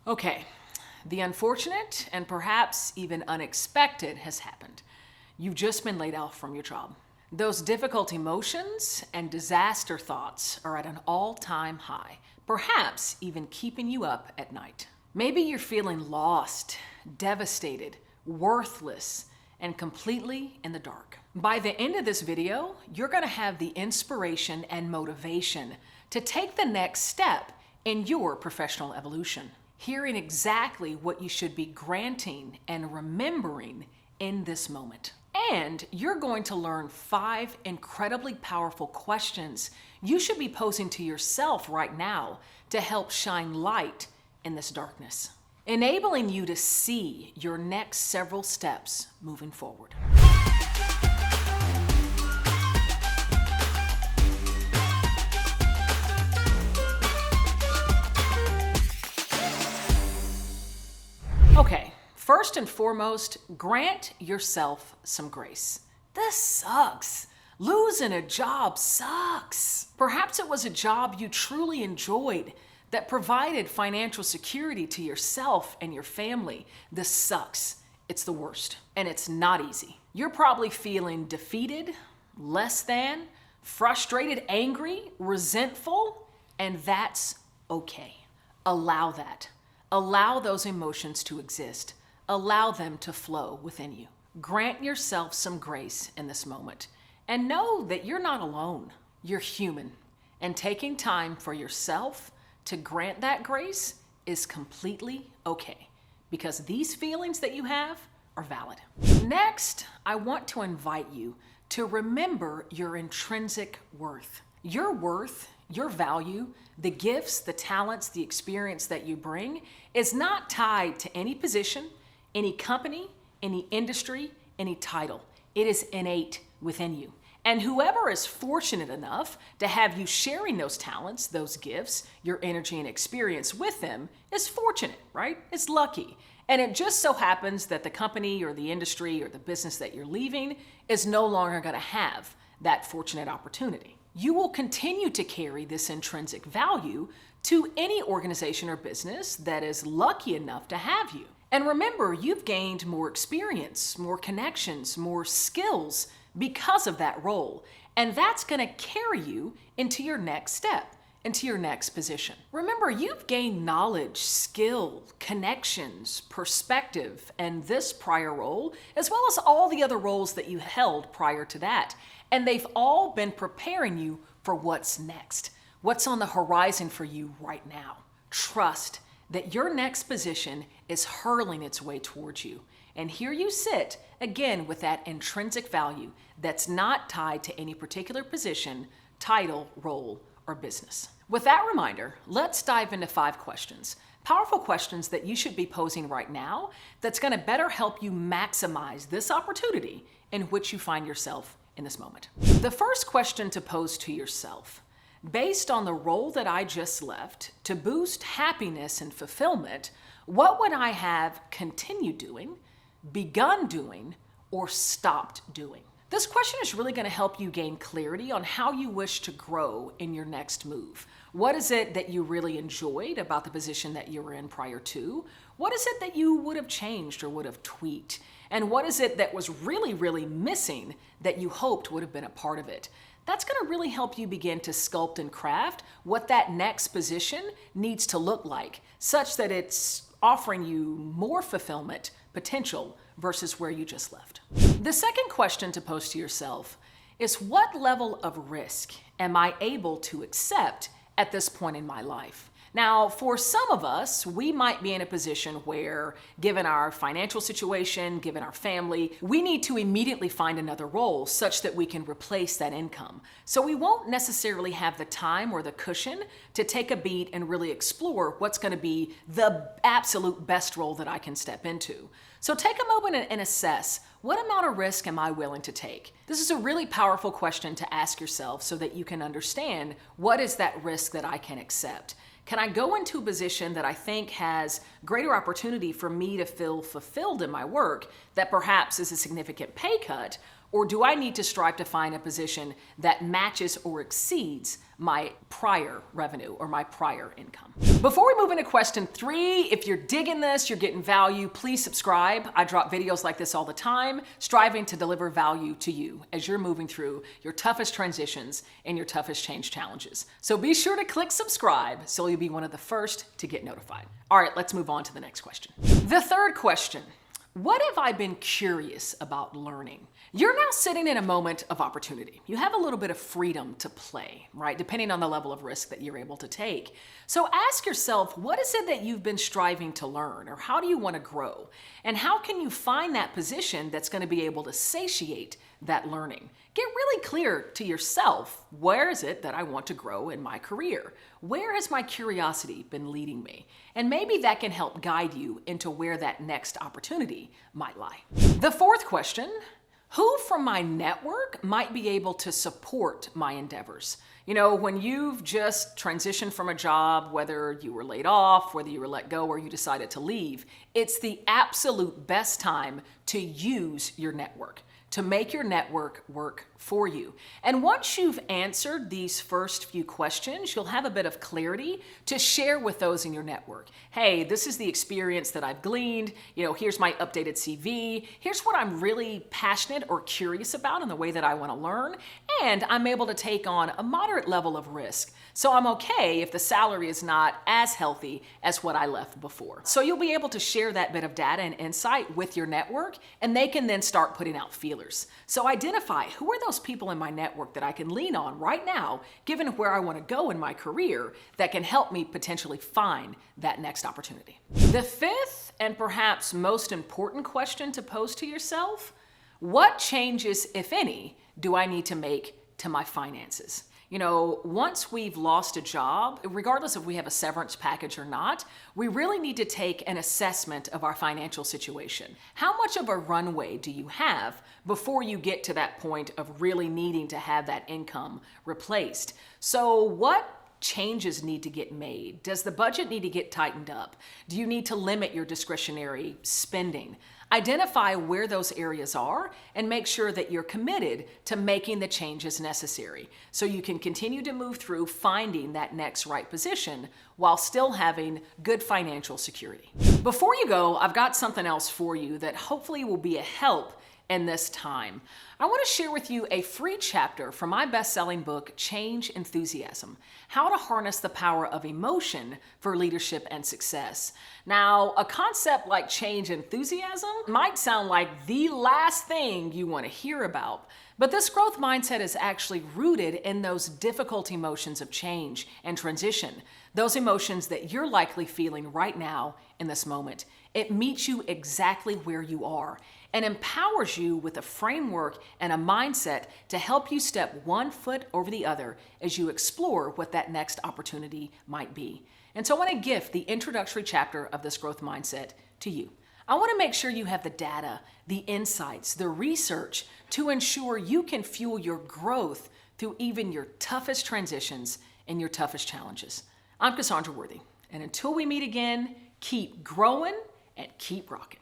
Okay, the unfortunate and perhaps even unexpected has happened. You've just been laid off from your job. Those difficult emotions and disaster thoughts are at an all-time high, perhaps even keeping you up at night. Maybe you're feeling lost, devastated, worthless, and completely in the dark. By the end of this video, you're going to have the inspiration and motivation to take the next step in your professional evolution, hearing exactly what you should be granting and remembering in this moment. And you're going to learn 5 incredibly powerful questions you should be posing to yourself right now to help shine light in this darkness, enabling you to see your next several steps moving forward. Okay, first and foremost, grant yourself some grace. This sucks. Losing a job sucks. Perhaps it was a job you truly enjoyed that provided financial security to yourself and your family. This sucks. It's the worst, and it's not easy. You're probably feeling defeated, less than, frustrated, angry, resentful, and that's okay. Allow that. Allow those emotions to exist. Allow them to flow within you. Grant yourself some grace in this moment, and know that you're not alone. You're human, and taking time for yourself to grant that grace is completely okay, because these feelings that you have are valid. Next, I want to invite you to remember your intrinsic worth. Your worth, your value, the gifts, the talents, the experience that you bring is not tied to any position, any company, any industry, any title. It is innate within you. And whoever is fortunate enough to have you sharing those talents, those gifts, your energy and experience with them is fortunate, right? It's lucky. And it just so happens that the company or the industry or the business that you're leaving is no longer going to have that fortunate opportunity. You will continue to carry this intrinsic value to any organization or business that is lucky enough to have you. And remember, you've gained more experience, more connections, more skills because of that role. And that's going to carry you into your next step, into your next position. Remember, you've gained knowledge, skill, connections, perspective, and this prior role, as well as all the other roles that you held prior to that. And they've all been preparing you for what's next, what's on the horizon for you right now. Trust that your next position is hurling its way towards you. And here you sit, again, with that intrinsic value that's not tied to any particular position, title, role, or business. With that reminder, let's dive into 5 questions. Powerful questions that you should be posing right now that's going to better help you maximize this opportunity in which you find yourself in this moment. The first question to pose to yourself: based on the role that I just left, to boost happiness and fulfillment, what would I have continued doing, begun doing, or stopped doing? This question is really going to help you gain clarity on how you wish to grow in your next move. What is it that you really enjoyed about the position that you were in prior to? What is it that you would have changed or would have tweaked? And what is it that was really, really missing that you hoped would have been a part of it? That's going to really help you begin to sculpt and craft what that next position needs to look like, such that it's offering you more fulfillment potential versus where you just left. The second question to pose to yourself is, what level of risk am I able to accept at this point in my life? Now, for some of us, we might be in a position where, given our financial situation, given our family, we need to immediately find another role such that we can replace that income. So we won't necessarily have the time or the cushion to take a beat and really explore what's going to be the absolute best role that I can step into. So take a moment and assess, what amount of risk am I willing to take? This is a really powerful question to ask yourself so that you can understand, what is that risk that I can accept? Can I go into a position that I think has greater opportunity for me to feel fulfilled in my work that perhaps is a significant pay cut? or do I need to strive to find a position that matches or exceeds my prior revenue or my prior income? Before we move into question 3, if you're digging this, you're getting value, please subscribe. I drop videos like this all the time, striving to deliver value to you as you're moving through your toughest transitions and your toughest change challenges. So be sure to click subscribe so you'll be one of the first to get notified. All right, let's move on to the next question. The third question: what have I been curious about learning? You're now sitting in a moment of opportunity. You have a little bit of freedom to play, right? Depending on the level of risk that you're able to take. So ask yourself, what is it that you've been striving to learn, or how do you want to grow? And how can you find that position that's going to be able to satiate that learning? Get really clear to yourself, where is it that I want to grow in my career? Where has my curiosity been leading me? And maybe that can help guide you into where that next opportunity might lie. The fourth question: who from my network might be able to support my endeavors? You know, when you've just transitioned from a job, whether you were laid off, whether you were let go, or you decided to leave, it's the absolute best time to use your network, to make your network work for you. And once you've answered these first few questions, you'll have a bit of clarity to share with those in your network. Hey, this is the experience that I've gleaned. Here's my updated CV. Here's what I'm really passionate or curious about in the way that I want to learn. And I'm able to take on a moderate level of risk. So I'm okay if the salary is not as healthy as what I left before. So you'll be able to share that bit of data and insight with your network, and they can then start putting out feelers. So identify, who are those people in my network that I can lean on right now, given where I want to go in my career, that can help me potentially find that next opportunity. The fifth and perhaps most important question to pose to yourself: what changes, if any, do I need to make to my finances? Once we've lost a job, regardless if we have a severance package or not, we really need to take an assessment of our financial situation. How much of a runway do you have before you get to that point of really needing to have that income replaced? So what changes need to get made? Does the budget need to get tightened up? Do you need to limit your discretionary spending? Identify where those areas are and make sure that you're committed to making the changes necessary so you can continue to move through finding that next right position while still having good financial security. Before you go, I've got something else for you that hopefully will be a help in this time. I want to share with you a free chapter from my best-selling book, Change Enthusiasm: How to Harness the Power of Emotion for Leadership and Success. Now, a concept like change enthusiasm might sound like the last thing you want to hear about, but this growth mindset is actually rooted in those difficult emotions of change and transition, those emotions that you're likely feeling right now in this moment. It meets you exactly where you are and empowers you with a framework and a mindset to help you step one foot over the other as you explore what that next opportunity might be. And so I want to gift the introductory chapter of this growth mindset to you. I want to make sure you have the data, the insights, the research to ensure you can fuel your growth through even your toughest transitions and your toughest challenges. I'm Cassandra Worthy, and until we meet again, keep growing and keep rocking.